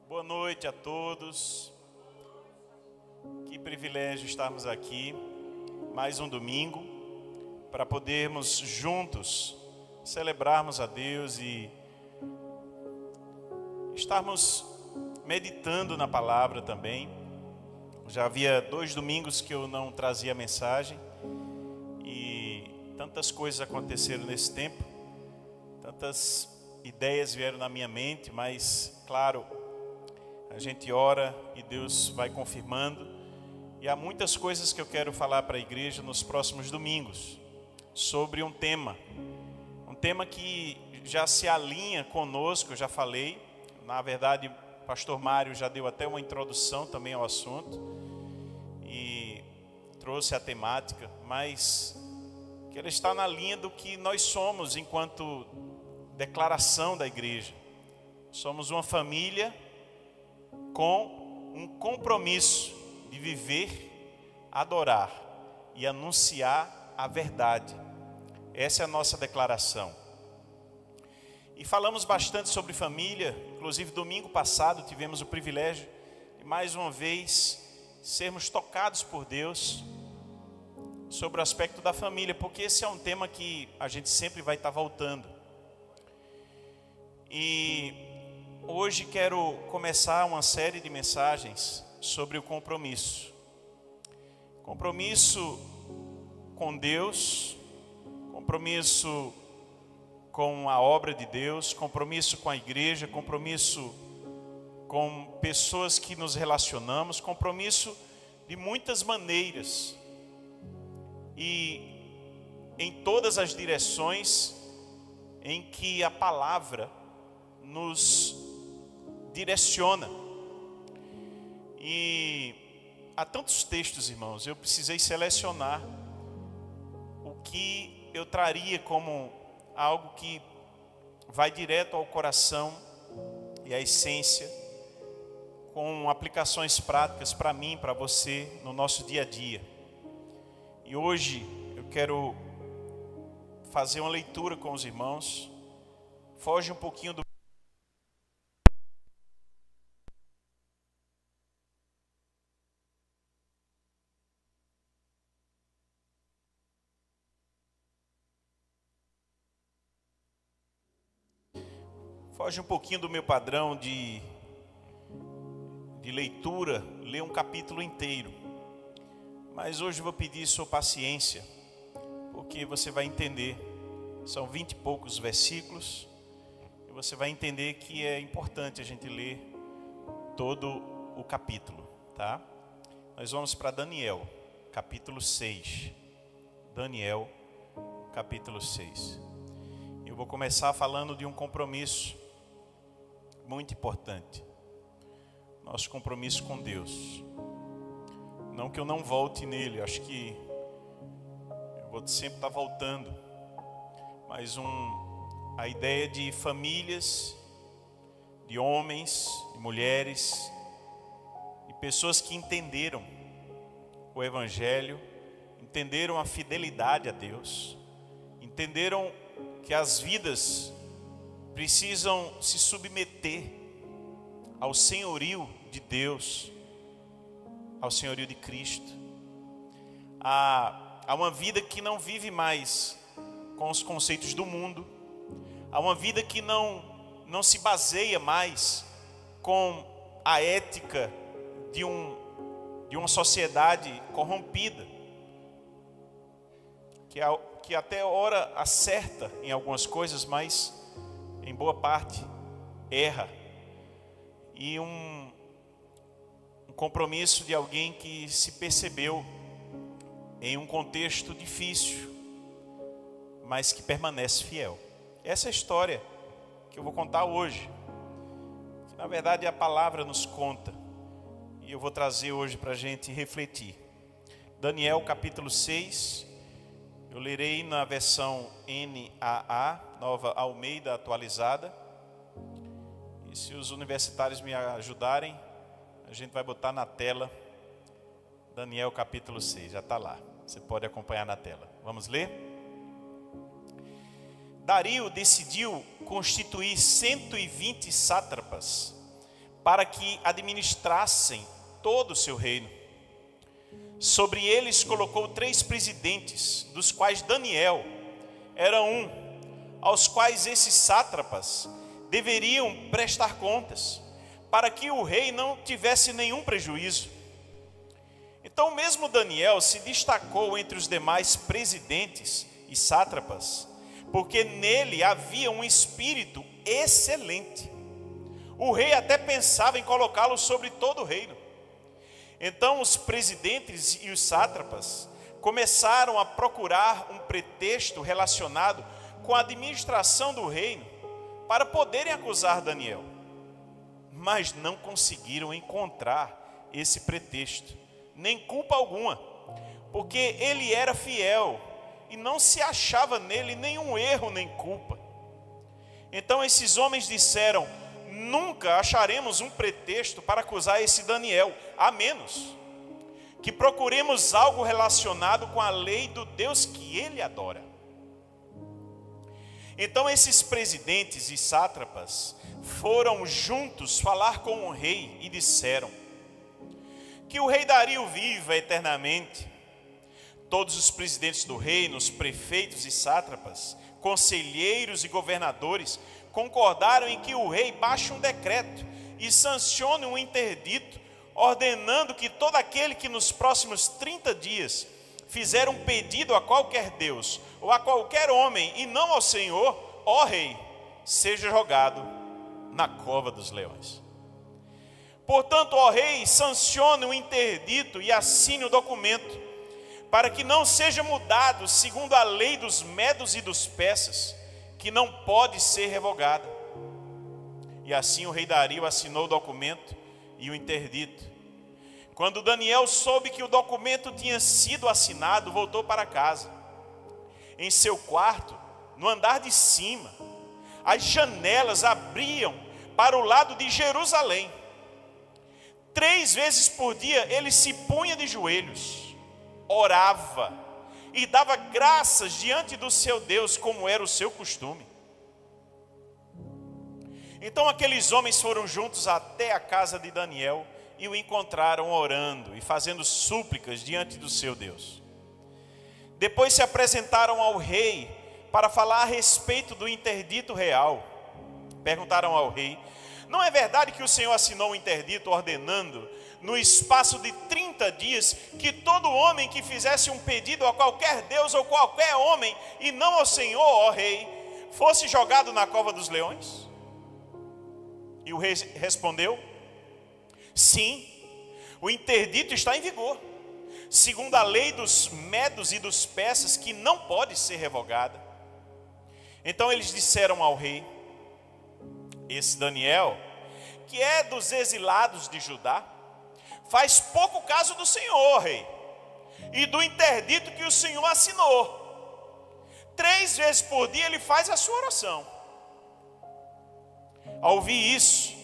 Boa noite a todos. Que privilégio estarmos aqui, mais um domingo, para podermos juntos celebrarmos a Deus e estarmos meditando na palavra também. Já havia 2 domingos que eu não trazia mensagem e tantas coisas aconteceram nesse tempo, tantas ideias vieram na minha mente, mas claro, a gente ora e Deus vai confirmando. E há muitas coisas que eu quero falar para a igreja nos próximos domingos, sobre um tema que já se alinha conosco. Eu já falei, na verdade o pastor Mário já deu até uma introdução também ao assunto e trouxe a temática, mas que ela está na linha do que nós somos enquanto declaração da igreja. Somos uma família com um compromisso de viver, adorar e anunciar a verdade. Essa é a nossa declaração. E falamos bastante sobre família, inclusive domingo passado tivemos o privilégio de mais uma vez sermos tocados por Deus sobre o aspecto da família, porque esse é um tema que a gente sempre vai estar voltando. E hoje quero começar uma série de mensagens sobre o compromisso. Compromisso com Deus, compromisso com a obra de Deus, compromisso com a igreja, compromisso com pessoas que nos relacionamos, compromisso de muitas maneiras e em todas as direções em que a palavra nos direciona. E há tantos textos, irmãos, eu precisei selecionar o que eu traria como algo que vai direto ao coração e à essência, com aplicações práticas para mim, para você, no nosso dia a dia. E hoje eu quero fazer uma leitura com os irmãos. Foge um pouquinho do meu padrão de leitura, ler um capítulo inteiro. Mas hoje eu vou pedir sua paciência, porque você vai entender. São 20 e poucos versículos, e você vai entender que é importante a gente ler todo o capítulo, tá? Nós vamos para Daniel, capítulo 6. Daniel, capítulo 6. Eu vou começar falando de um compromisso muito importante. Nosso compromisso com Deus. Não que eu não volte nele, acho que eu vou sempre estar voltando. Mas a ideia de famílias, de homens, de mulheres, de pessoas que entenderam o Evangelho, entenderam a fidelidade a Deus, entenderam que as vidas precisam se submeter ao senhorio de Deus, ao senhorio de Cristo. Há uma vida que não vive mais com os conceitos do mundo. Há uma vida que não se baseia mais com a ética de uma sociedade corrompida, que até ora acerta em algumas coisas, mas em boa parte erra. E um compromisso de alguém que se percebeu em um contexto difícil, mas que permanece fiel. Essa é a história que eu vou contar hoje, que na verdade a palavra nos conta, e eu vou trazer hoje para a gente refletir. Daniel capítulo 6, eu lerei na versão NAA, Nova Almeida Atualizada. E se os universitários me ajudarem, a gente vai botar na tela Daniel capítulo 6, já está lá. Você pode acompanhar na tela. Vamos ler? Dario decidiu constituir 120 sátrapas para que administrassem todo o seu reino. Sobre eles colocou 3 presidentes, dos quais Daniel era um, aos quais esses sátrapas deveriam prestar contas, para que o rei não tivesse nenhum prejuízo. Então mesmo Daniel se destacou entre os demais presidentes e sátrapas, porque nele havia um espírito excelente. O rei até pensava em colocá-lo sobre todo o reino. Então os presidentes e os sátrapas começaram a procurar um pretexto relacionado com a administração do reino para poderem acusar Daniel. Mas não conseguiram encontrar esse pretexto, nem culpa alguma, porque ele era fiel e não se achava nele nenhum erro nem culpa. Então esses homens disseram: nunca acharemos um pretexto para acusar esse Daniel, a menos que procuremos algo relacionado com a lei do Deus que ele adora. Então esses presidentes e sátrapas foram juntos falar com o rei e disseram: que o rei Dario viva eternamente. Todos os presidentes do reino, os prefeitos e sátrapas, conselheiros e governadores concordaram em que o rei baixe um decreto e sancione um interdito, ordenando que todo aquele que nos próximos 30 dias fizer um pedido a qualquer Deus ou a qualquer homem e não ao Senhor, ó rei, seja jogado na cova dos leões. Portanto, ó rei, sancione o interdito e assine o documento, para que não seja mudado segundo a lei dos medos e dos persas, que não pode ser revogada. E assim o rei Dario assinou o documento e o interdito. Quando Daniel soube que o documento tinha sido assinado, voltou para casa. Em seu quarto, no andar de cima, as janelas abriam para o lado de Jerusalém. 3 vezes por dia ele se punha de joelhos, orava e dava graças diante do seu Deus, como era o seu costume. Então aqueles homens foram juntos até a casa de Daniel e o encontraram orando e fazendo súplicas diante do seu Deus. Depois se apresentaram ao rei para falar a respeito do interdito real. Perguntaram ao rei: não é verdade que o Senhor assinou um interdito ordenando, no espaço de 30 dias, que todo homem que fizesse um pedido a qualquer Deus ou qualquer homem, e não ao Senhor, ó rei, fosse jogado na cova dos leões? E o rei respondeu: sim, o interdito está em vigor, segundo a lei dos medos e dos persas, que não pode ser revogada. Então eles disseram ao rei: esse Daniel, que é dos exilados de Judá, faz pouco caso do Senhor, rei, e do interdito que o Senhor assinou. 3 vezes por dia ele faz a sua oração. Ao ouvir isso,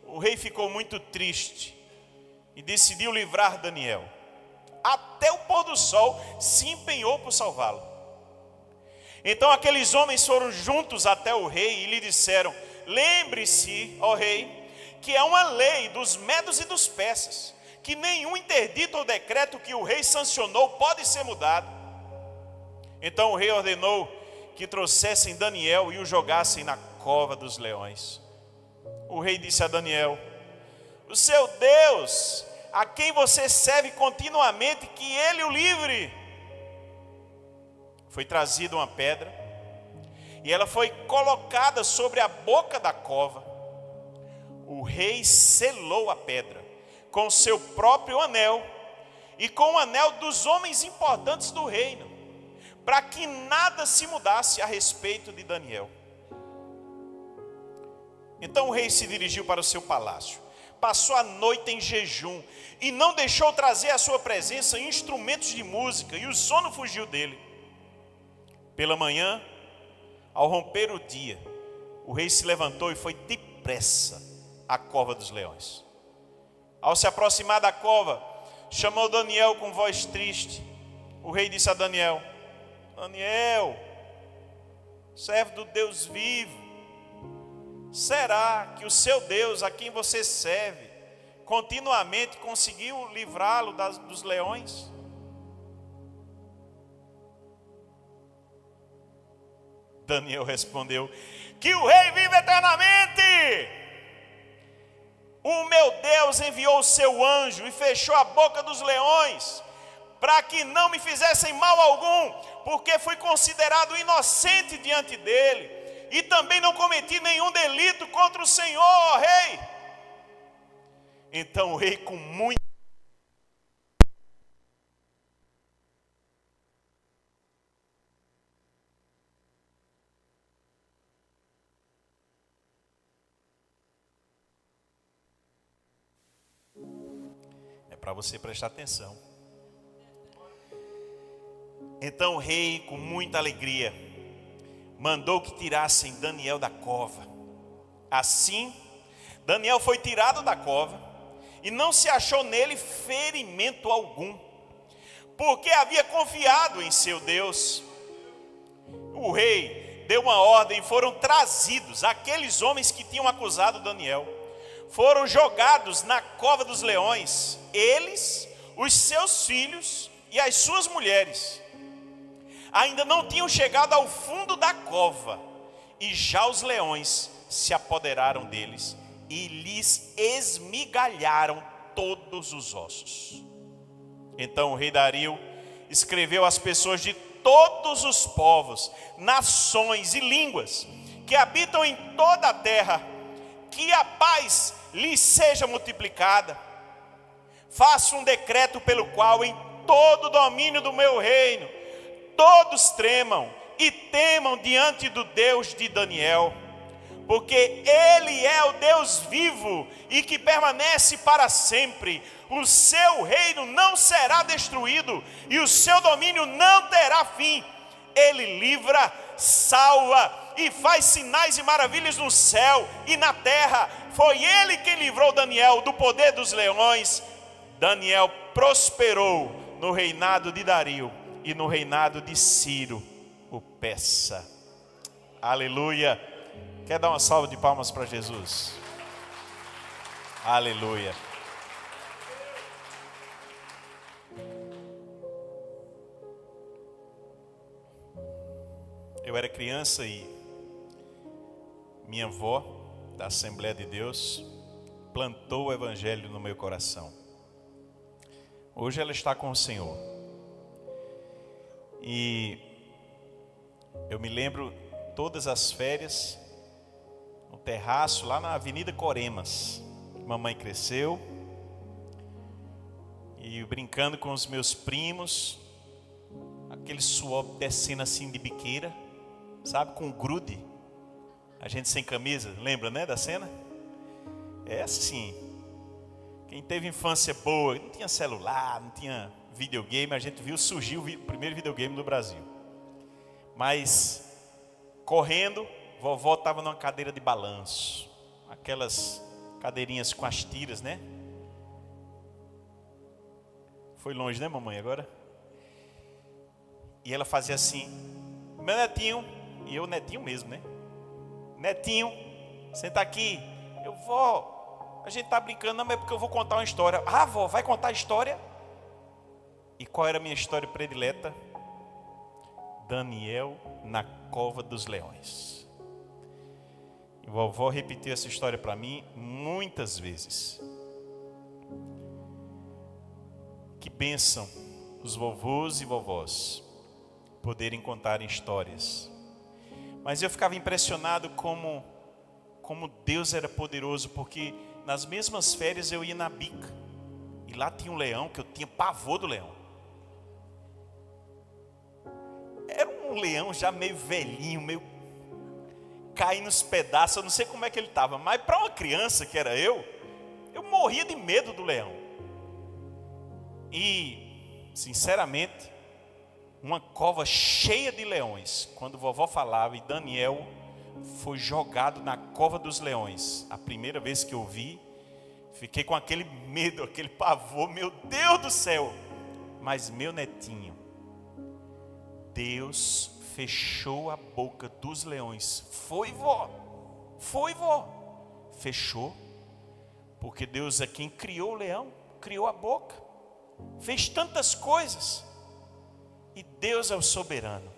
o rei ficou muito triste e decidiu livrar Daniel. Até o pôr do sol se empenhou por salvá-lo. Então aqueles homens foram juntos até o rei e lhe disseram: lembre-se, ó rei, que é uma lei dos medos e dos persas, que nenhum interdito ou decreto que o rei sancionou pode ser mudado. Então o rei ordenou que trouxessem Daniel e o jogassem na cova dos leões. O rei disse a Daniel: o seu Deus, a quem você serve continuamente, que ele o livre. Foi trazida uma pedra e ela foi colocada sobre a boca da cova. O rei selou a pedra com o seu próprio anel e com o anel dos homens importantes do reino, para que nada se mudasse a respeito de Daniel. Então o rei se dirigiu para o seu palácio, passou a noite em jejum e não deixou trazer à sua presença instrumentos de música, e o sono fugiu dele. Pela manhã, ao romper o dia, o rei se levantou e foi depressa à cova dos leões. Ao se aproximar da cova, chamou Daniel com voz triste. O rei disse a Daniel: Daniel, servo do Deus vivo, Será que o seu Deus, a quem você serve, continuamente conseguiu livrá-lo dos leões? Daniel respondeu: que o rei vive eternamente. O meu Deus enviou o seu anjo e fechou a boca dos leões, para que não me fizessem mal algum, porque fui considerado inocente diante dele, e também não cometi nenhum delito contra o Senhor, ó rei. Então o rei, com muito para você prestar atenção. Então o rei, com muita alegria, mandou que tirassem Daniel da cova. Assim, Daniel foi tirado da cova e não se achou nele ferimento algum, porque havia confiado em seu Deus. O rei deu uma ordem e foram trazidos aqueles homens que tinham acusado Daniel. Foram jogados na cova dos leões, eles, os seus filhos e as suas mulheres. Ainda não tinham chegado ao fundo da cova, e já os leões se apoderaram deles e lhes esmigalharam todos os ossos. Então o rei Dario escreveu às pessoas de todos os povos, nações e línguas que habitam em toda a terra, que a paz lhes seja multiplicada. Faço um decreto pelo qual em todo o domínio do meu reino todos tremam e temam diante do Deus de Daniel, porque ele é o Deus vivo e que permanece para sempre. O seu reino não será destruído e o seu domínio não terá fim. Ele livra, salva e faz sinais e maravilhas no céu e na terra. Foi ele quem livrou Daniel do poder dos leões. Daniel prosperou no reinado de Dario e no reinado de Ciro, o persa. Aleluia. Quer dar uma salva de palmas para Jesus? Aleluia. Eu era criança e minha avó, da Assembleia de Deus, plantou o Evangelho no meu coração. Hoje ela está com o Senhor. E eu me lembro todas as férias, no terraço, lá na Avenida Coremas. Mamãe cresceu, e brincando com os meus primos, aquele suor descendo assim de biqueira, sabe, com grude, a gente sem camisa, lembra, né, da cena? É assim, quem teve infância boa, não tinha celular, não tinha videogame, a gente viu surgir o primeiro videogame do Brasil. Mas, correndo, vovó estava numa cadeira de balanço, aquelas cadeirinhas com as tiras, né? Foi longe, né, mamãe, agora? E ela fazia assim, meu netinho, e eu netinho mesmo, né? Netinho, senta aqui. Eu vou, a gente tá brincando, não, mas é porque eu vou contar uma história. Ah, vó, vai contar a história? E qual era a minha história predileta? Daniel na cova dos leões. E vovó repetiu essa história para mim muitas vezes. Que bênção os vovôs e vovós poderem contar histórias. Mas eu ficava impressionado como Deus era poderoso, porque nas mesmas férias eu ia na bica, e lá tinha um leão que eu tinha pavor do leão. Era um leão já meio velhinho, meio caindo nos pedaços, eu não sei como é que ele estava, mas para uma criança que era eu morria de medo do leão. E, sinceramente, uma cova cheia de leões, quando vovó falava e Daniel foi jogado na cova dos leões, a primeira vez que eu vi, fiquei com aquele medo, aquele pavor, meu Deus do céu. Mas meu netinho, Deus fechou a boca dos leões. Foi, vó, Foi, vó. Fechou. Porque Deus é quem criou o leão, criou a boca, fez tantas coisas. E Deus é o soberano.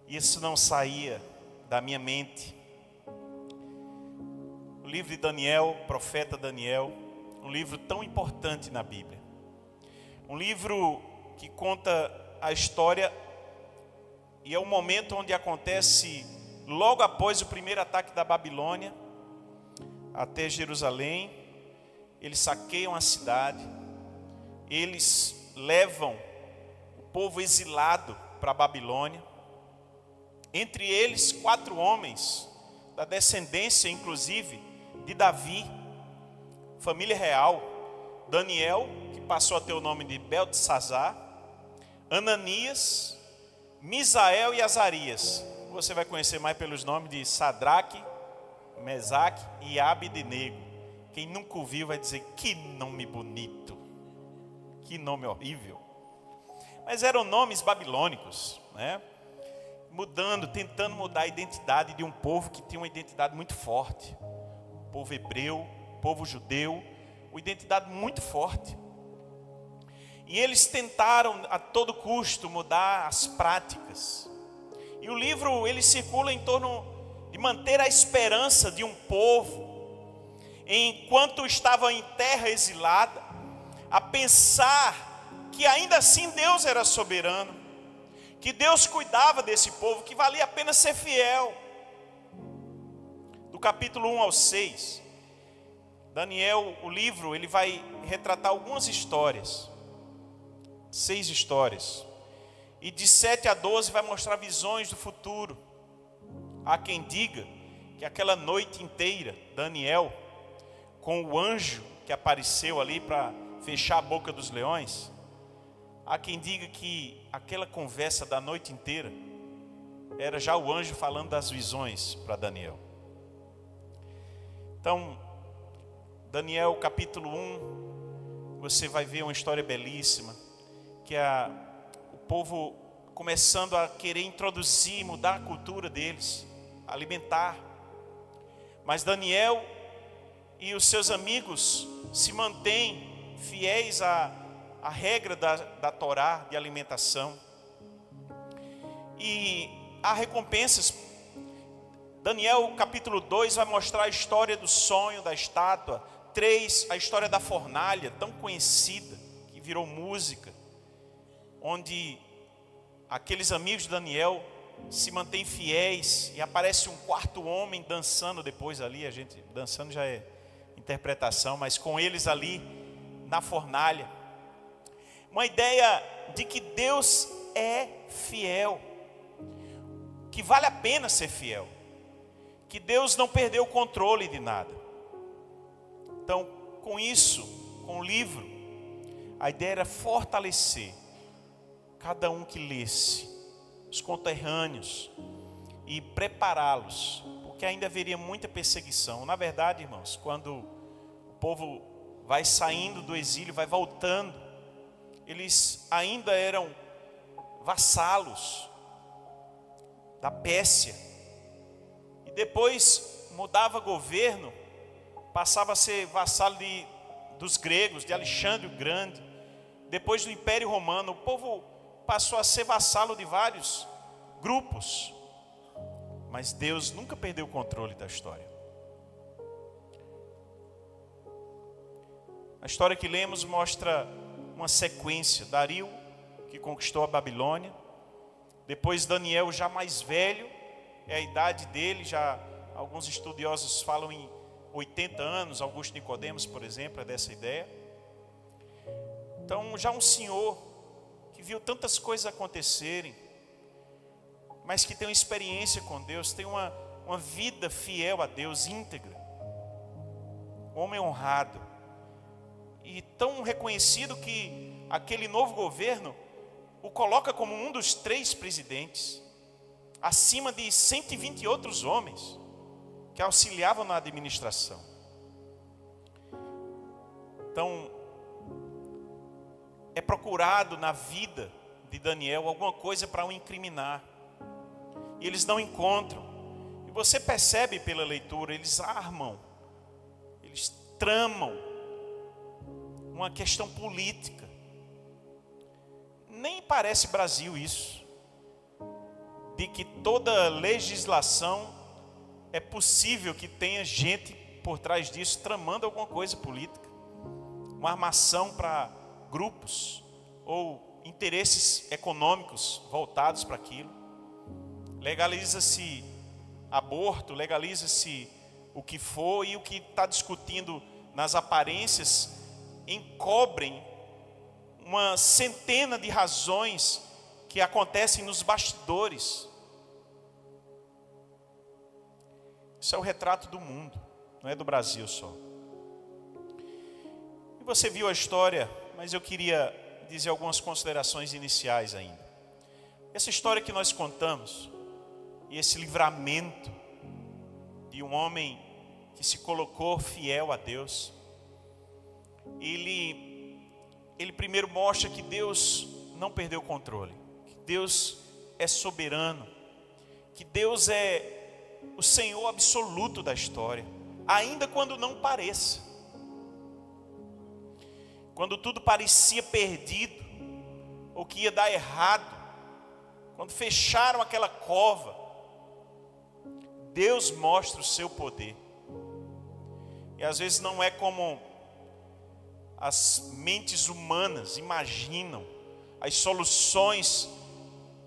E isso não saía da minha mente. O livro de Daniel, profeta Daniel, um livro tão importante na Bíblia. Um livro que conta a história e é o momento onde acontece logo após o primeiro ataque da Babilônia até Jerusalém. Eles saqueiam a cidade, eles levam o povo exilado para a Babilônia. Entre eles 4 homens da descendência, inclusive, de Davi, família real. Daniel, que passou a ter o nome de Beltesazar, Ananias, Misael e Azarias. Você vai conhecer mais pelos nomes de Sadraque, Mesaque e Abednego. Quem nunca ouviu vai dizer, que nome bonito, que nome horrível. Mas eram nomes babilônicos, né? Mudando, tentando mudar a identidade de um povo que tinha uma identidade muito forte. O povo hebreu, o povo judeu, uma identidade muito forte. E eles tentaram a todo custo mudar as práticas. E o livro ele circula em torno de manter a esperança de um povo, enquanto estava em terra exilada, a pensar que ainda assim Deus era soberano, que Deus cuidava desse povo, que valia a pena ser fiel. Do capítulo 1 ao 6, Daniel, o livro, ele vai retratar algumas histórias, 6 histórias, e de 7 a 12 vai mostrar visões do futuro. Há quem diga que aquela noite inteira, Daniel, com o anjo que apareceu ali para fechar a boca dos leões, há quem diga que aquela conversa da noite inteira era já o anjo falando das visões para Daniel. Então, Daniel capítulo 1, você vai ver uma história belíssima, que é o povo começando a querer introduzir, mudar a cultura deles, alimentar. Mas Daniel e os seus amigos se mantêm fiéis a regra da Torá de alimentação. E há recompensas. Daniel capítulo 2 vai mostrar a história do sonho, da estátua. 3, a história da fornalha, tão conhecida, que virou música, onde aqueles amigos de Daniel se mantêm fiéis e aparece um 4º homem dançando depois ali. A gente, dançando já é interpretação, mas com eles ali na fornalha. Uma ideia de que Deus é fiel, que vale a pena ser fiel, que Deus não perdeu o controle de nada. Então, com isso, com o livro, a ideia era fortalecer cada um que lesse, os conterrâneos, e prepará-los, porque ainda haveria muita perseguição. Na verdade, irmãos, quando o povo vai saindo do exílio, vai voltando, eles ainda eram vassalos da Pérsia. E depois mudava governo, passava a ser vassalo dos gregos, de Alexandre o Grande. Depois do Império Romano, o povo passou a ser vassalo de vários grupos. Mas Deus nunca perdeu o controle da história. A história que lemos mostra uma sequência. Dario, que conquistou a Babilônia. Depois Daniel, já mais velho, é a idade dele, já alguns estudiosos falam em 80 anos, Augusto Nicodemos, por exemplo, é dessa ideia. Então, já um senhor que viu tantas coisas acontecerem, mas que tem uma experiência com Deus, tem uma vida fiel a Deus, íntegra. Um homem honrado. E tão reconhecido que aquele novo governo o coloca como um dos 3 presidentes, acima de 120 outros homens que auxiliavam na administração. Então, é procurado na vida de Daniel alguma coisa para o incriminar. E eles não encontram. você percebe pela leitura, eles armam, eles tramam uma questão política. Nem parece Brasil isso, de que toda legislação é possível que tenha gente por trás disso tramando alguma coisa política, uma armação para grupos ou interesses econômicos voltados para aquilo. Legaliza-se aborto, legaliza-se o que for, e o que está discutindo nas aparências encobrem uma centena de razões que acontecem nos bastidores. Isso é o retrato do mundo, não é do Brasil só. E você viu a história, mas eu queria dizer algumas considerações iniciais ainda. Essa história que nós contamos, e esse livramento de um homem que se colocou fiel a Deus, ele primeiro mostra que Deus não perdeu o controle, que Deus é soberano, que Deus é o Senhor absoluto da história, ainda quando não pareça. Quando tudo parecia perdido, ou que ia dar errado, quando fecharam aquela cova, Deus mostra o seu poder. E às vezes não é como as mentes humanas imaginam, as soluções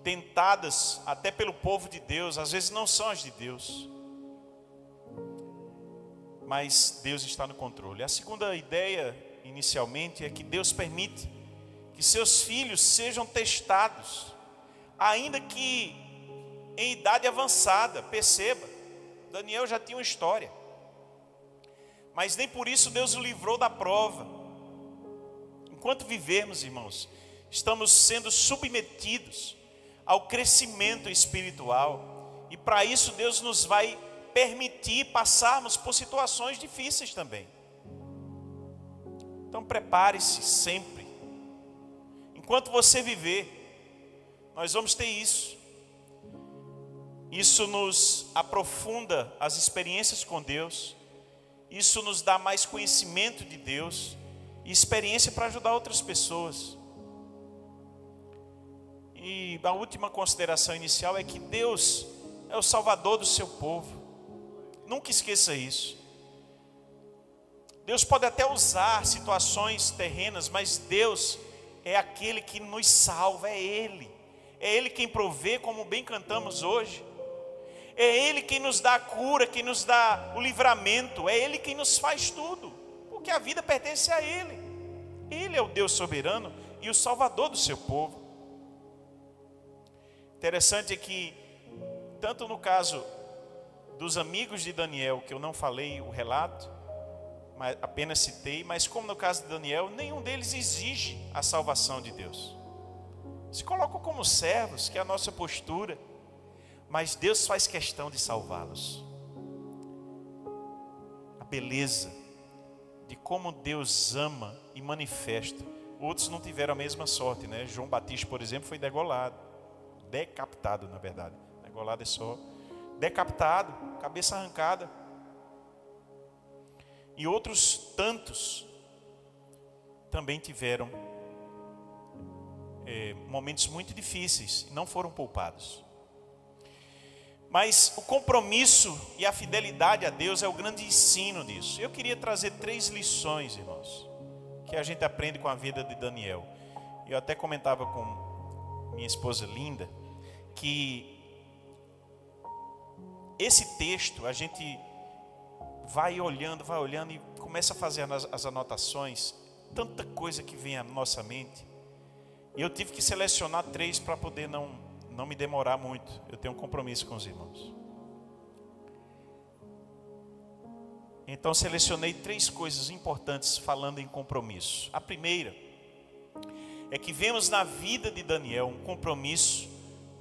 tentadas até pelo povo de Deus, às vezes não são as de Deus. Mas Deus está no controle. A segunda ideia, inicialmente, é que Deus permite que seus filhos sejam testados, ainda que em idade avançada. Perceba, Daniel já tinha uma história, mas nem por isso Deus o livrou da prova. Enquanto vivermos, irmãos, estamos sendo submetidos ao crescimento espiritual, e para isso Deus nos vai permitir passarmos por situações difíceis também. Então prepare-se sempre. Enquanto você viver, nós vamos ter isso. Isso nos aprofunda as experiências com Deus, isso nos dá mais conhecimento de Deus e experiência para ajudar outras pessoas. E a última consideração inicial é que Deus é o Salvador do seu povo. Nunca esqueça isso. Deus pode até usar situações terrenas, mas Deus é aquele que nos salva, é Ele. É Ele quem provê, como bem cantamos hoje. É Ele quem nos dá a cura, quem nos dá o livramento. É Ele quem nos faz tudo, porque a vida pertence a Ele. Ele é o Deus soberano e o Salvador do seu povo. Interessante é que, tanto no caso dos amigos de Daniel, que eu não falei o relato, mas apenas citei, mas como no caso de Daniel, nenhum deles exige a salvação de Deus. Se colocam como servos, que é a nossa postura, mas Deus faz questão de salvá-los. A beleza de como Deus ama e manifesta. Outros não tiveram a mesma sorte, né? João Batista, por exemplo, foi decapitado, na verdade. Degolado é só decapitado, cabeça arrancada. E outros tantos também tiveram momentos muito difíceis e não foram poupados. Mas o compromisso e a fidelidade a Deus é o grande ensino disso. Eu queria trazer 3 lições, irmãos, que a gente aprende com a vida de Daniel. Eu até comentava com minha esposa Linda que esse texto a gente vai olhando e começa a fazer as anotações, tanta coisa que vem à nossa mente. E eu tive que selecionar 3 para poder não me demorar muito. Eu tenho um compromisso com os irmãos. Então selecionei 3 coisas importantes falando em compromisso. A primeira é que vemos na vida de Daniel um compromisso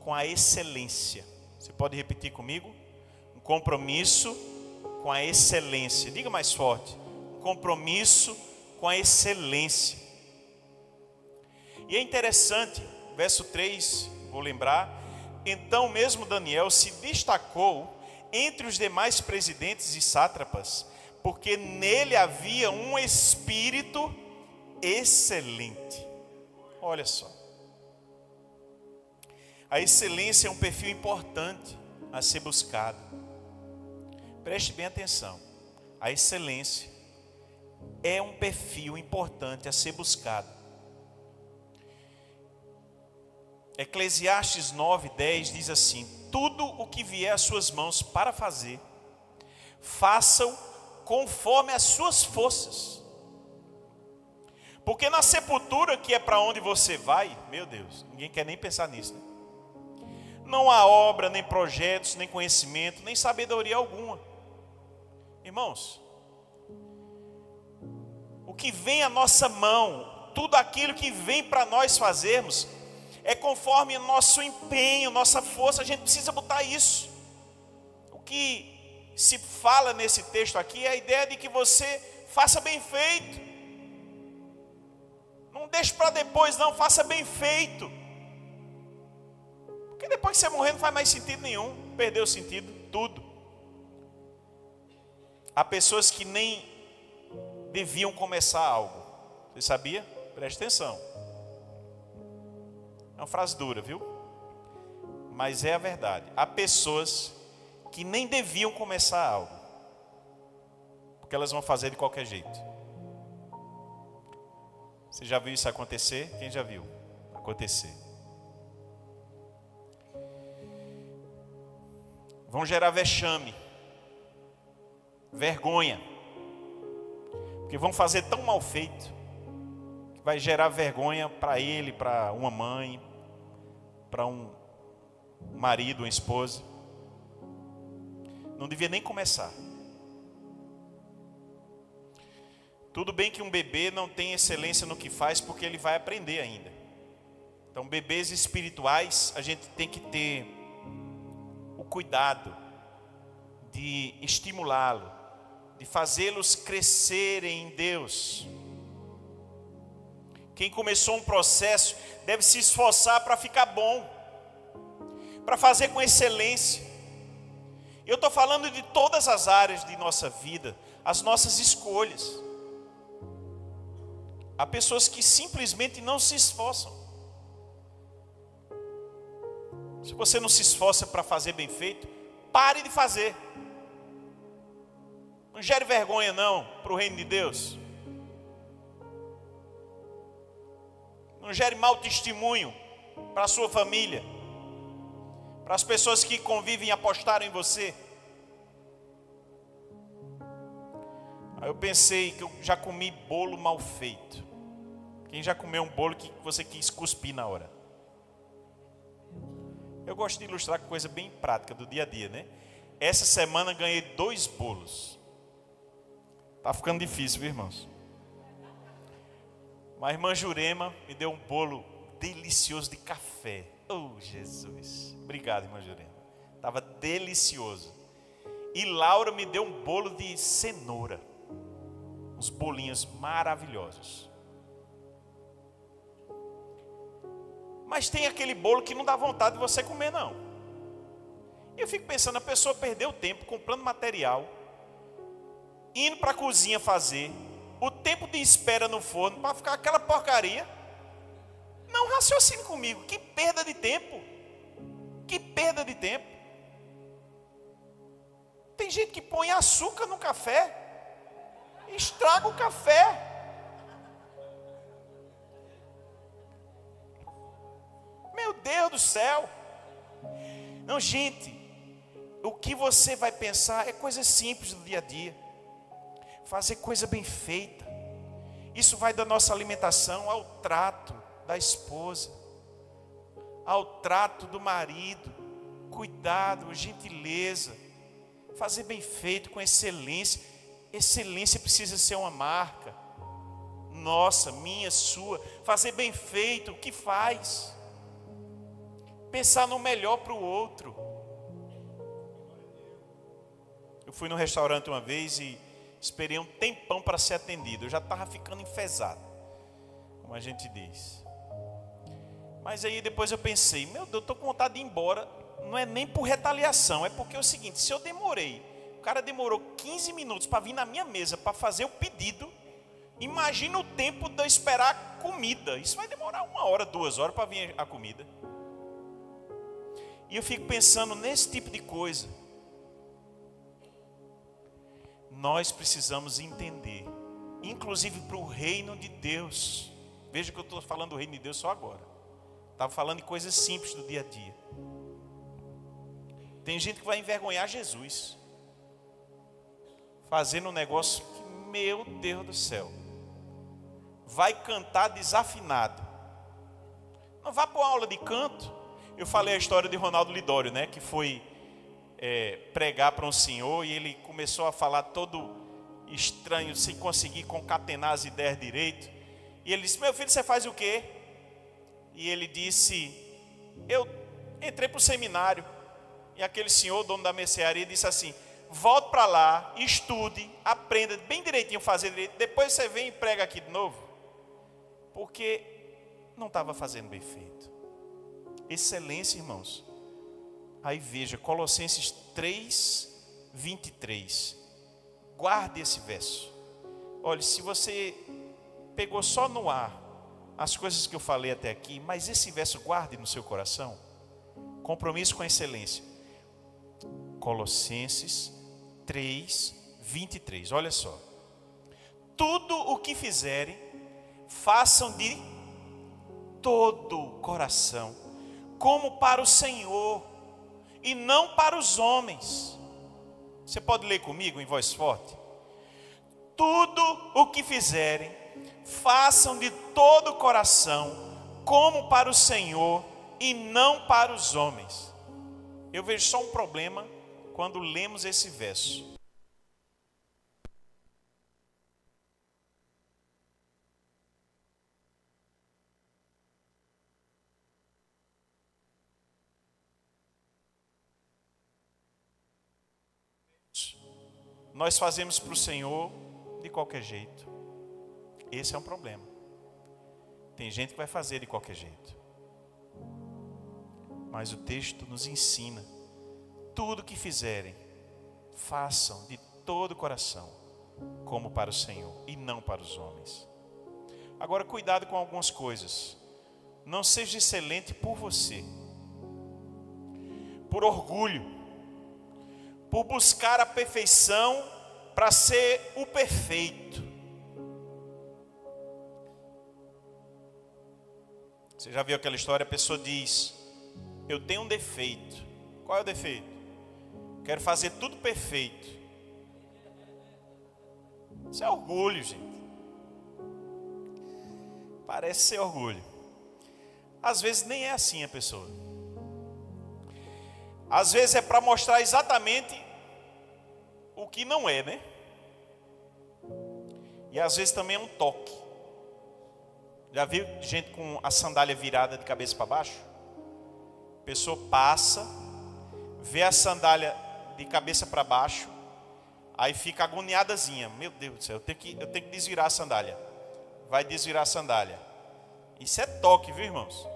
com a excelência. Você pode repetir comigo? Um compromisso com a excelência. Diga mais forte. Um compromisso com a excelência. E é interessante, verso 3, vou lembrar. Então mesmo Daniel se destacou entre os demais presidentes e sátrapas, porque nele havia um espírito excelente. Olha só. A excelência é um perfil importante a ser buscado. Preste bem atenção. A excelência é um perfil importante a ser buscado. Eclesiastes 9:10 diz assim: tudo o que vier às suas mãos para fazer, façam conforme as suas forças. Porque na sepultura, que é para onde você vai, meu Deus, ninguém quer nem pensar nisso, né? Não há obra, nem projetos, nem conhecimento, nem sabedoria alguma. Irmãos, o que vem à nossa mão, tudo aquilo que vem para nós fazermos, é conforme o nosso empenho, nossa força. A gente precisa botar isso. O que se fala nesse texto aqui é a ideia de que você faça bem feito. Não deixe para depois, não, faça bem feito. Porque depois que você morrer não faz mais sentido nenhum. Perdeu o sentido, tudo. Há pessoas que nem deviam começar algo. Você sabia? Preste atenção. É uma frase dura, viu? Mas é a verdade. Há pessoas que nem deviam começar algo, porque elas vão fazer de qualquer jeito. Você já viu isso acontecer? Quem já viu acontecer? Vão gerar vexame, vergonha, porque vão fazer tão mal feito que vai gerar vergonha para ele, para uma mãe, para um marido, uma esposa. Não devia nem começar. Tudo bem que um bebê não tem excelência no que faz, porque ele vai aprender ainda. Então, bebês espirituais, a gente tem que ter o cuidado de estimulá-lo, de fazê-los crescerem em Deus. Quem começou um processo deve se esforçar para ficar bom, para fazer com excelência. Eu estou falando de todas as áreas de nossa vida, as nossas escolhas. Há pessoas que simplesmente não se esforçam. Se você não se esforça para fazer bem feito, pare de fazer. Não gere vergonha não para o reino de Deus. Não gere mau testemunho para a sua família, para as pessoas que convivem e apostaram em você. Aí eu pensei que eu já comi bolo mal feito. Quem já comeu um bolo que você quis cuspir na hora? Eu gosto de ilustrar com coisa bem prática do dia a dia, né? Essa semana ganhei 2 bolos. Tá ficando difícil, viu, irmãos? Mas a irmã Jurema me deu um bolo delicioso de café. Oh, Jesus. Obrigado, irmã Jurema. Estava delicioso. E Laura me deu um bolo de cenoura. Uns bolinhos maravilhosos. Mas tem aquele bolo que não dá vontade de você comer, não. E eu fico pensando, a pessoa perdeu tempo comprando material, indo para a cozinha fazer, o tempo de espera no forno para ficar aquela porcaria. Não raciocine comigo, que perda de tempo. Que perda de tempo. Tem gente que põe açúcar no café, estraga o café. Meu Deus do céu. Não, gente, o que você vai pensar é coisa simples do dia a dia. Fazer coisa bem feita. Isso vai da nossa alimentação ao trato da esposa, ao trato do marido. Cuidado, gentileza. Fazer bem feito, com excelência. Excelência precisa ser uma marca nossa, minha, sua. Fazer bem feito, o que faz? Pensar no melhor para o outro. Eu fui no restaurante uma vez e esperei um tempão para ser atendido. Eu já estava ficando enfesado, como a gente diz. Mas aí depois eu pensei, meu Deus, eu estou com vontade de ir embora. não é nem por retaliação, é porque é o seguinte: se eu demorei, o cara demorou 15 minutos para vir na minha mesa para fazer o pedido, imagina o tempo de eu esperar a comida. Isso vai demorar 1 hora, 2 horas para vir a comida. E eu fico pensando nesse tipo de coisa. Nós precisamos entender, inclusive para o reino de Deus. Veja que eu estou falando do reino de Deus só agora. Estava falando de coisas simples do dia a dia. Tem gente que vai envergonhar Jesus, fazendo um negócio que, meu Deus do céu, vai cantar desafinado. Não vá para uma aula de canto. Eu falei a história de Ronaldo Lidório, né? Que foi pregar para um senhor e ele começou a falar todo estranho, sem conseguir concatenar as ideias direito. E ele disse: meu filho, você faz o quê? E ele disse: eu entrei para o seminário. E aquele senhor, dono da mercearia, disse assim: volte para lá, estude, aprenda bem direitinho, fazer direito, depois você vem e prega aqui de novo. Porque não estava fazendo bem feito. Excelência, irmãos. Aí veja, Colossenses 3, 23. Guarde esse verso. Olha, se você pegou só no ar as coisas que eu falei até aqui, mas esse verso guarde no seu coração. Compromisso com a excelência. Colossenses 3, 23. Olha só. Tudo o que fizerem, façam de todo o coração, como para o Senhor e não para os homens. Você pode ler comigo em voz forte? Tudo o que fizerem, façam de todo o coração, como para o Senhor e não para os homens. Eu vejo só um problema quando lemos esse verso. Nós fazemos para o Senhor de qualquer jeito. Esse é um problema. Tem gente que vai fazer de qualquer jeito. Mas o texto nos ensina: tudo que fizerem, façam de todo o coração, como para o Senhor e não para os homens. Agora, cuidado com algumas coisas. Não seja excelente por você, por orgulho, por buscar a perfeição para ser o perfeito. Você já viu aquela história? A pessoa diz: eu tenho um defeito. Qual é o defeito? Quero fazer tudo perfeito. Isso é orgulho, gente. Parece ser orgulho. Às vezes nem é assim a pessoa. Às vezes é para mostrar exatamente o que não é, né? E às vezes também é um toque. Já viu gente com a sandália virada de cabeça para baixo? A pessoa passa, vê a sandália de cabeça para baixo, aí fica agoniadazinha. Meu Deus do céu, eu tenho que desvirar a sandália. Vai desvirar a sandália. Isso é toque, viu, irmãos?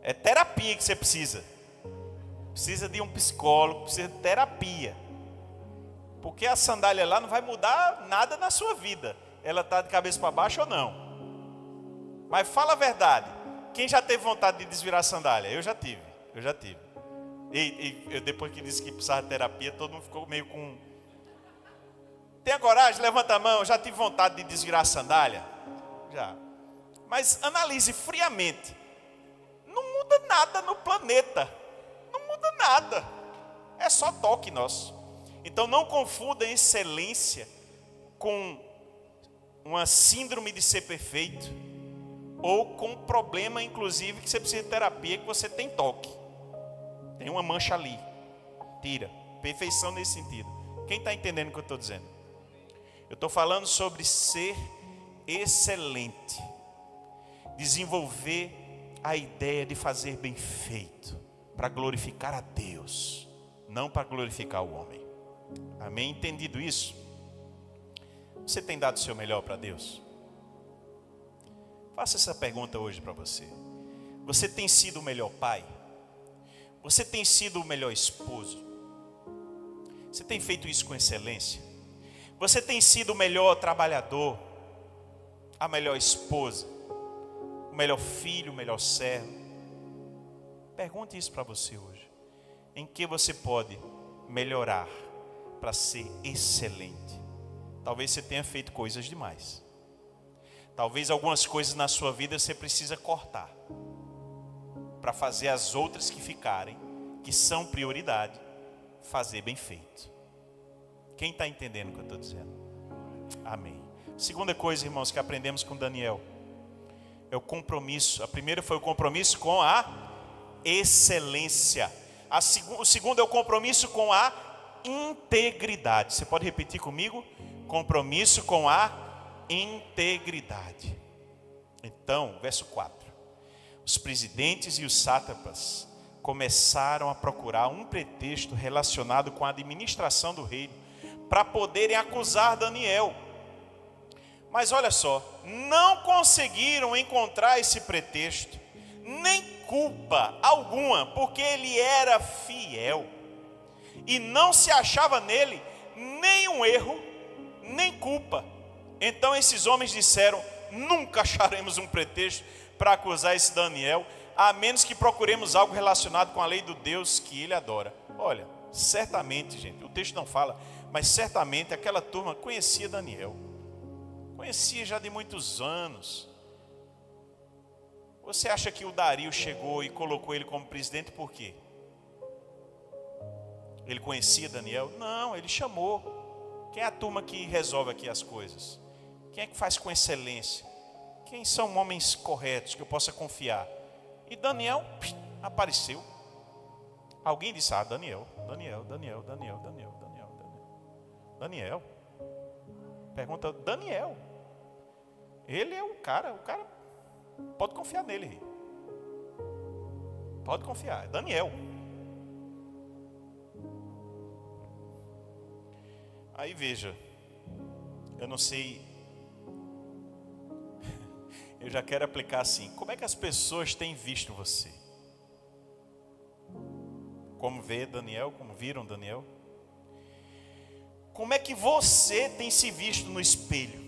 É terapia que você precisa. Precisa de um psicólogo, precisa de terapia. Porque a sandália lá não vai mudar nada na sua vida. Ela está de cabeça para baixo ou não. Mas fala a verdade. Quem já teve vontade de desvirar a sandália? Eu já tive. E eu, depois que disse que precisava de terapia, todo mundo ficou meio com... Tenha coragem? Levanta a mão. Já tive vontade de desvirar a sandália? Já. Mas analise friamente. Não muda nada no planeta. Não muda nada. É só toque nosso. Então não confunda excelência com uma síndrome de ser perfeito, ou com um problema, inclusive, que você precisa de terapia, que você tem toque. Tem uma mancha ali. Tira. Perfeição nesse sentido. Quem está entendendo o que eu estou dizendo? Eu estou falando sobre ser excelente. Desenvolver a ideia de fazer bem feito, para glorificar a Deus, não para glorificar o homem. Amém? Entendido isso? Você tem dado o seu melhor para Deus? Faça essa pergunta hoje para você. Você tem sido o melhor pai? Você tem sido o melhor esposo? Você tem feito isso com excelência? Você tem sido o melhor trabalhador? A melhor esposa? O melhor filho, o melhor servo? Pergunte isso para você hoje. Em que você pode melhorar para ser excelente? Talvez você tenha feito coisas demais. Talvez algumas coisas na sua vida você precisa cortar para fazer as outras que ficarem, que são prioridade, fazer bem feito. Quem está entendendo o que eu estou dizendo? Amém. Segunda coisa, irmãos, que aprendemos com Daniel é o compromisso. A primeira foi o compromisso com a excelência. O segundo é o compromisso com a integridade. Você pode repetir comigo? Compromisso com a integridade. Então, verso 4. Os presidentes e os sátrapas começaram a procurar um pretexto relacionado com a administração do reino para poderem acusar Daniel. Mas olha só, não conseguiram encontrar esse pretexto, nem culpa alguma, porque ele era fiel e não se achava nele nenhum erro, nem culpa. Então esses homens disseram: nunca acharemos um pretexto para acusar esse Daniel, a menos que procuremos algo relacionado com a lei do Deus que ele adora. Olha, certamente, gente, o texto não fala, mas certamente aquela turma conhecia Daniel, conhecia já de muitos anos. Você acha que o Dario chegou e colocou ele como presidente por quê? Ele conhecia Daniel? Não, ele chamou. Quem é a turma que resolve aqui as coisas? Quem é que faz com excelência? Quem são homens corretos que eu possa confiar? E Daniel apareceu. Alguém disse: ah, Daniel. Pergunta: Daniel. Ele é o cara pode confiar nele. Pode confiar, é Daniel. Aí veja, eu não sei, eu já quero aplicar assim: como é que as pessoas têm visto você? Como vê Daniel, como viram Daniel? Como é que você tem se visto no espelho?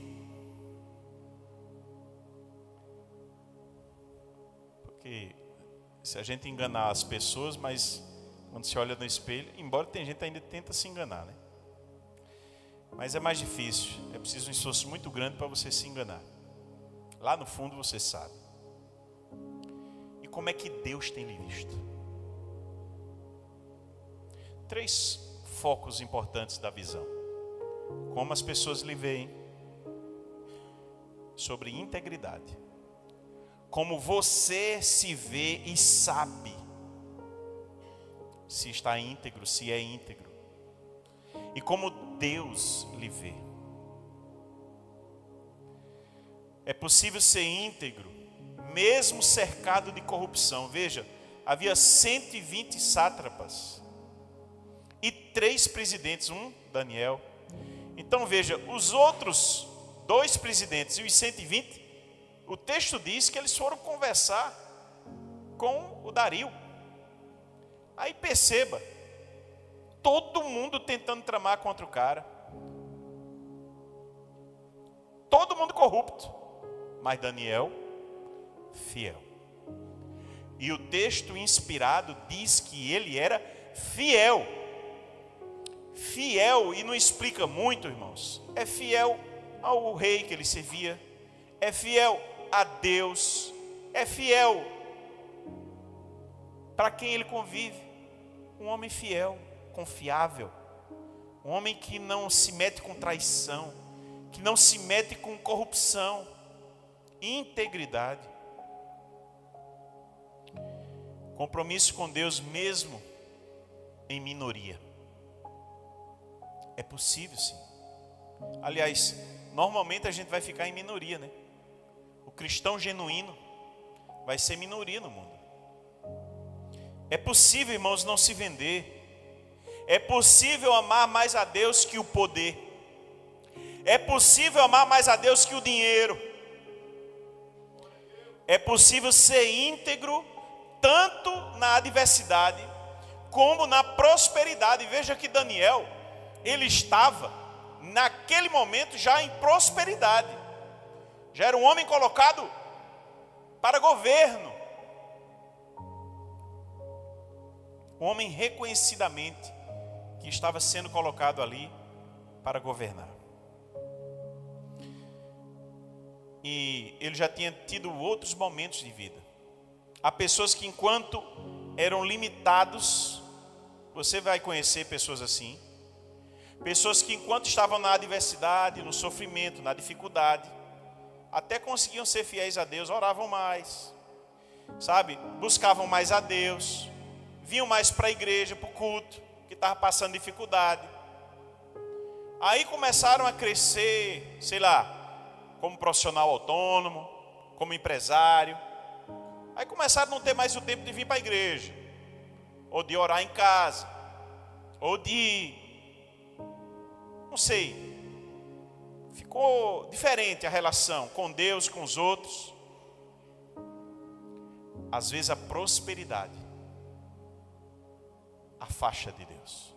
Porque se a gente enganar as pessoas, mas quando se olha no espelho, embora tem gente que ainda tenta se enganar, né? Mas é mais difícil, é preciso um esforço muito grande para você se enganar. Lá no fundo você sabe. E como é que Deus tem lhe visto? 3 focos importantes da visão. Como as pessoas lhe veem, sobre integridade. Como você se vê e sabe se está íntegro, se é íntegro. E como Deus lhe vê. É possível ser íntegro, mesmo cercado de corrupção. Veja, havia 120 sátrapas e 3 presidentes, Daniel. Então veja, os outros 2 presidentes e os 120, o texto diz que eles foram conversar com o Dario. Aí perceba, todo mundo tentando tramar contra o cara, todo mundo corrupto, mas Daniel fiel. E o texto inspirado diz que ele era fiel. Fiel, e não explica muito, irmãos. É fiel ao rei que ele servia, é fiel a Deus, é fiel para quem ele convive. Um homem fiel, confiável, um homem que não se mete com traição, que não se mete com corrupção. Integridade, compromisso com Deus mesmo em minoria. É possível, sim. Aliás, normalmente a gente vai ficar em minoria, né? O cristão genuíno vai ser minoria no mundo. É possível, irmãos, não se vender. É possível amar mais a Deus que o poder. É possível amar mais a Deus que o dinheiro. É possível ser íntegro tanto na adversidade como na prosperidade. Veja que Daniel, ele estava naquele momento já em prosperidade, já era um homem colocado para governo, um homem reconhecidamente que estava sendo colocado ali para governar. E ele já tinha tido outros momentos de vida. Há pessoas que, enquanto eram limitados, você vai conhecer pessoas assim, pessoas que, enquanto estavam na adversidade, no sofrimento, na dificuldade, até conseguiam ser fiéis a Deus, oravam mais, sabe, buscavam mais a Deus, vinham mais para a igreja, para o culto, que estava passando dificuldade. Aí começaram a crescer, sei lá, como profissional autônomo, como empresário. Aí começaram a não ter mais o tempo de vir para a igreja, ou de orar em casa, ou de, não sei, ficou diferente a relação com Deus, com os outros. Às vezes a prosperidade afasta de Deus,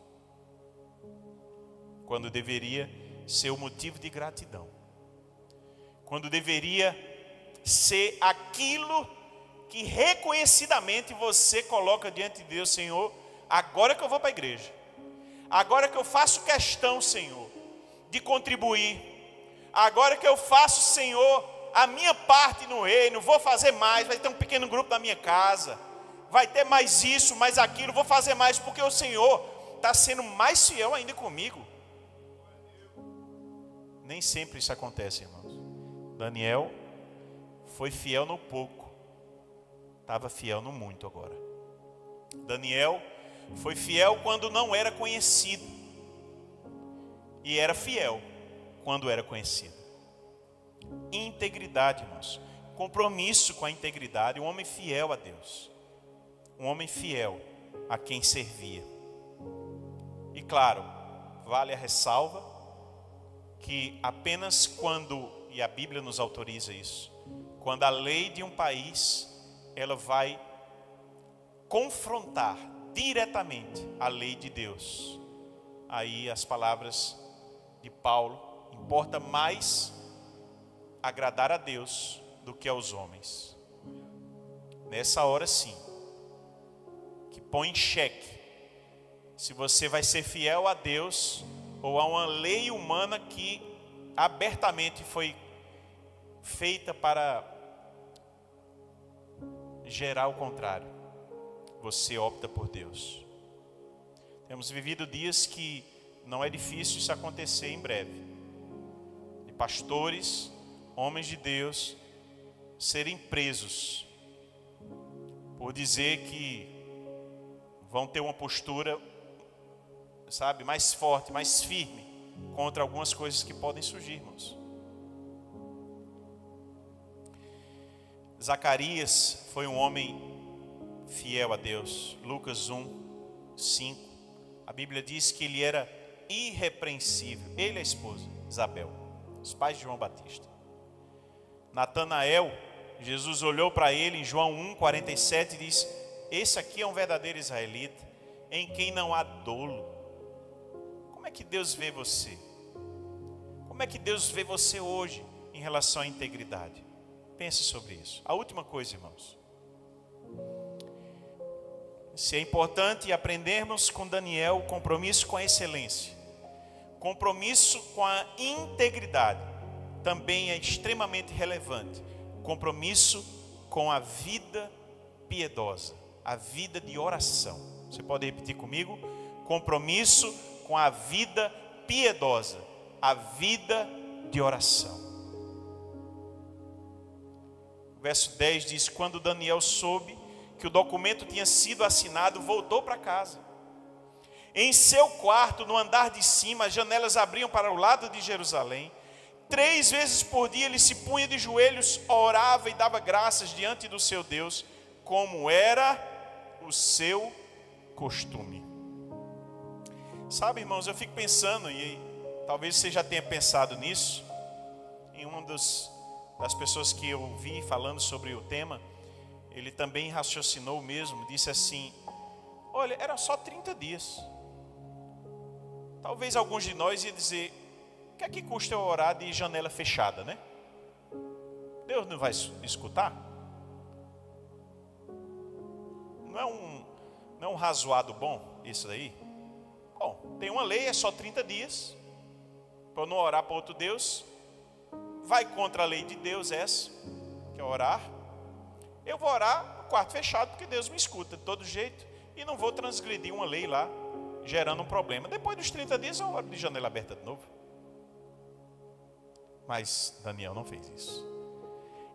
quando deveria ser o motivo de gratidão, quando deveria ser aquilo que reconhecidamente você coloca diante de Deus. Senhor, agora que eu vou para a igreja, agora que eu faço questão, Senhor, de contribuir, agora que eu faço, Senhor, a minha parte no reino, vou fazer mais, vai ter um pequeno grupo na minha casa, vai ter mais isso, mais aquilo, vou fazer mais, porque o Senhor está sendo mais fiel ainda comigo. Nem sempre isso acontece, irmãos. Daniel foi fiel no pouco, estava fiel no muito agora. Daniel foi fiel quando não era conhecido, e era fiel quando era conhecido. Integridade, irmãos, compromisso com a integridade, um homem fiel a Deus, um homem fiel a quem servia. E claro, vale a ressalva que apenas quando, e a Bíblia nos autoriza isso, quando a lei de um país, ela vai confrontar diretamente a lei de Deus, aí as palavras de Paulo, importa mais agradar a Deus do que aos homens. Nessa hora sim, que põe em xeque se você vai ser fiel a Deus ou a uma lei humana que abertamente foi feita para gerar o contrário. Você opta por Deus. Temos vivido dias que não é difícil isso acontecer em breve, de pastores, homens de Deus serem presos por dizer que vão ter uma postura, sabe, mais forte, mais firme contra algumas coisas que podem surgir, irmãos. Zacarias foi um homem fiel a Deus. Lucas 1:5, a Bíblia diz que ele era irrepreensível, ele e a esposa Isabel, os pais de João Batista. Natanael, Jesus olhou para ele em João 1:47 e disse: esse aqui é um verdadeiro israelita, em quem não há dolo. Como é que Deus vê você? Como é que Deus vê você hoje em relação à integridade? Pense sobre isso. A última coisa, irmãos, se é importante aprendermos com Daniel o compromisso com a excelência, compromisso com a integridade, também é extremamente relevante o compromisso com a vida piedosa, a vida de oração. Você pode repetir comigo? Compromisso com a vida piedosa, a vida de oração. O verso 10 diz: quando Daniel soube que o documento tinha sido assinado, voltou para casa. Em seu quarto, no andar de cima, as janelas abriam para o lado de Jerusalém. 3 vezes por dia ele se punha de joelhos, orava e dava graças diante do seu Deus, como era o seu costume. Sabe, irmãos, eu fico pensando, e talvez você já tenha pensado nisso, em uma das pessoas que eu vi falando sobre o tema, ele também raciocinou mesmo, disse assim: Olha, era só 30 dias. Talvez alguns de nós iam dizer: o que é que custa eu orar de janela fechada, né? Deus não vai escutar? Não é um razoado bom isso daí? Bom, tem uma lei, é só 30 dias. Para eu não orar para outro Deus. Vai contra a lei de Deus essa, que é orar. Eu vou orar no quarto fechado, porque Deus me escuta de todo jeito. E não vou transgredir uma lei lá, gerando um problema. Depois dos 30 dias eu oro de janela aberta de novo. Mas Daniel não fez isso.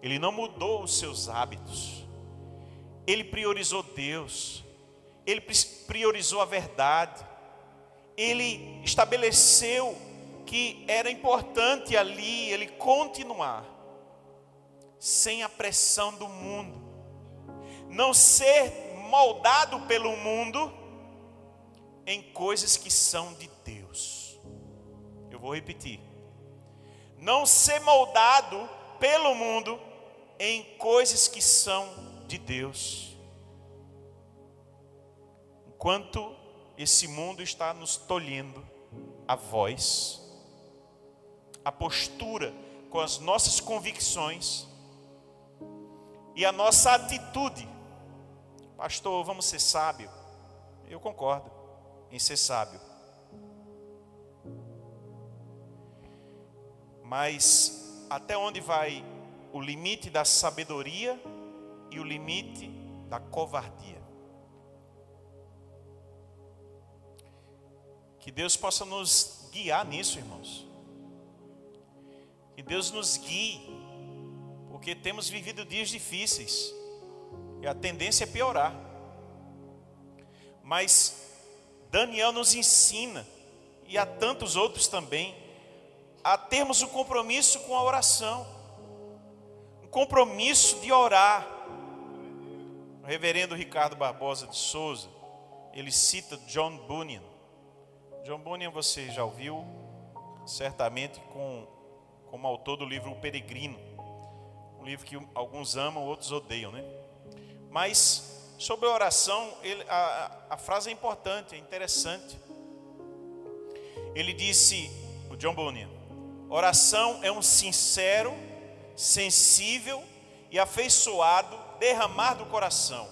Ele não mudou os seus hábitos. Ele priorizou Deus. Ele priorizou a verdade. Ele estabeleceu que era importante ali ele continuar, sem a pressão do mundo. Não ser moldado pelo mundo em coisas que são de Deus. Eu vou repetir. Não ser moldado pelo mundo em coisas que são de Deus. Enquanto esse mundo está nos tolhendo a voz, a postura com as nossas convicções e a nossa atitude. Pastor, vamos ser sábio. Eu concordo em ser sábio. Mas até onde vai o limite da sabedoria e o limite da covardia? Que Deus possa nos guiar nisso, irmãos. Que Deus nos guie, porque temos vivido dias difíceis e a tendência é piorar. Mas Daniel nos ensina, e há tantos outros também, a termos um compromisso com a oração, um compromisso de orar. O reverendo Ricardo Barbosa de Souza, ele cita John Bunyan. John Bunyan você já ouviu, certamente, como autor do livro O Peregrino. Um livro que alguns amam, outros odeiam, né? Mas sobre a oração, a frase é importante, é interessante. Ele disse, o John Bunyan: oração é um sincero, sensível e afeiçoado derramar do coração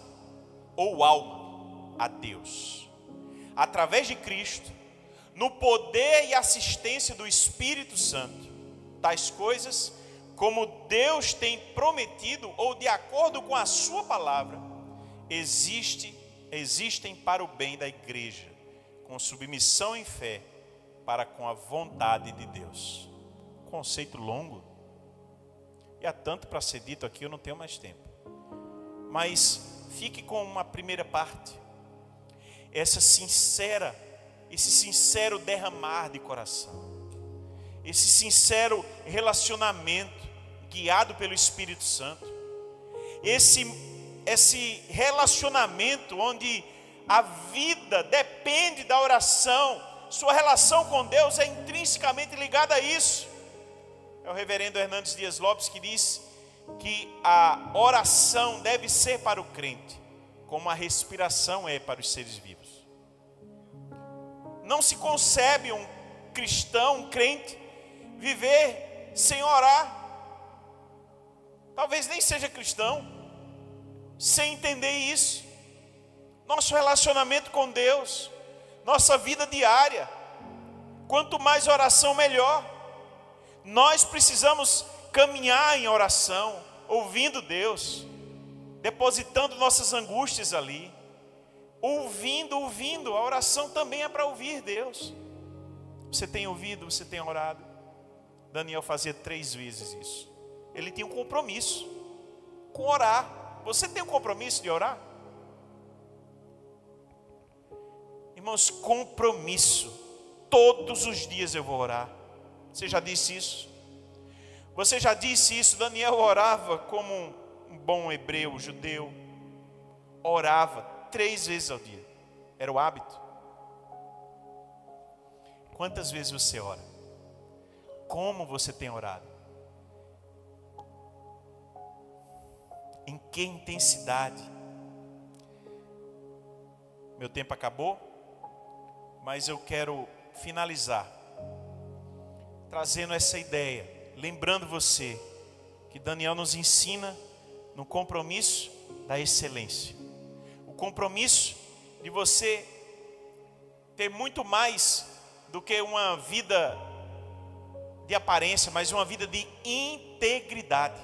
ou alma a Deus, através de Cristo, no poder e assistência do Espírito Santo. Tais coisas como Deus tem prometido ou de acordo com a sua palavra, existem para o bem da igreja, com submissão em fé para com a vontade de Deus. Conceito longo, e há tanto para ser dito aqui, eu não tenho mais tempo. Mas fique com uma primeira parte. Esse sincero derramar de coração, esse sincero relacionamento guiado pelo Espírito Santo, esse relacionamento onde a vida depende da oração, sua relação com Deus é intrinsecamente ligada a isso. É o reverendo Hernandes Dias Lopes que diz que a oração deve ser para o crente como a respiração é para os seres vivos. Não se concebe um cristão, um crente, viver sem orar. Talvez nem seja cristão, sem entender isso. Nosso relacionamento com Deus, nossa vida diária, quanto mais oração, melhor. Nós precisamos caminhar em oração, ouvindo Deus, depositando nossas angústias ali, ouvindo. A oração também é para ouvir Deus. Você tem ouvido, você tem orado? Daniel fazia 3 vezes isso. Ele tinha um compromisso com orar. Você tem um compromisso de orar? Irmãos, compromisso. Todos os dias eu vou orar. Você já disse isso? Você já disse isso? Daniel orava como um bom hebreu, judeu. Orava 3 vezes ao dia. Era o hábito. Quantas vezes você ora? Como você tem orado? Em que intensidade? Meu tempo acabou, mas eu quero finalizar trazendo essa ideia, lembrando você que Daniel nos ensina no compromisso da excelência. O compromisso de você ter muito mais do que uma vida de aparência, mas uma vida de integridade.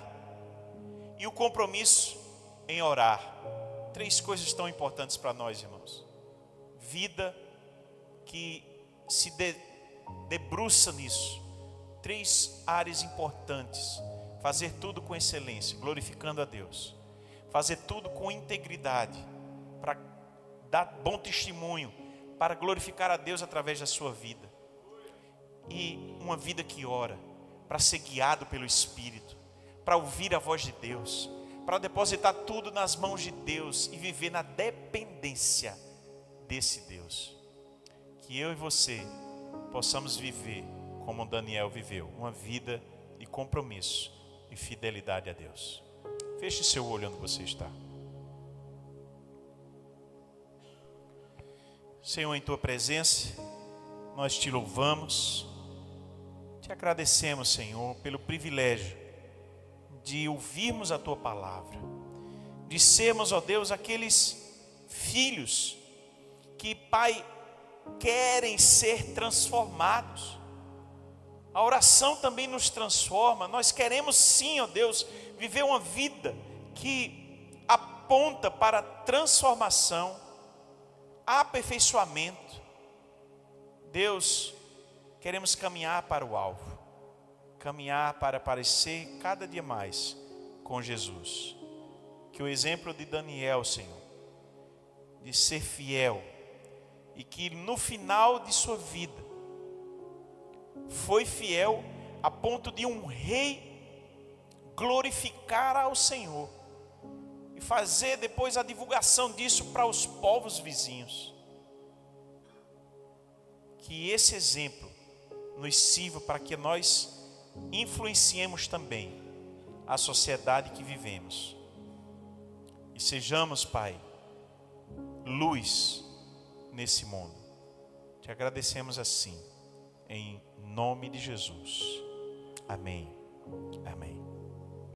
E o compromisso em orar. 3 coisas tão importantes para nós, irmãos. Vida que se debruça nisso. 3 áreas importantes. Fazer tudo com excelência, glorificando a Deus. Fazer tudo com integridade, para dar bom testemunho, para glorificar a Deus através da sua vida. E uma vida que ora, para ser guiado pelo Espírito, para ouvir a voz de Deus, para depositar tudo nas mãos de Deus e viver na dependência desse Deus. Que eu e você possamos viver como Daniel viveu, uma vida de compromisso e fidelidade a Deus. Feche seu olho onde você está. Senhor, em tua presença, nós te louvamos, te agradecemos, Senhor, pelo privilégio de ouvirmos a tua palavra, de sermos, ó Deus, aqueles filhos que, Pai, querem ser transformados. A oração também nos transforma. Nós queremos sim, ó Deus, viver uma vida que aponta para a transformação, aperfeiçoamento. Deus, queremos caminhar para o alvo, caminhar para parecer cada dia mais com Jesus. Que o exemplo de Daniel, Senhor, de ser fiel, e que no final de sua vida foi fiel a ponto de um rei glorificar ao Senhor e fazer depois a divulgação disso para os povos vizinhos. Que esse exemplo nos sirva para que nós influenciemos também a sociedade que vivemos e sejamos, Pai, luz nesse mundo. Te agradecemos assim, em nome de Jesus. Amém. Amém.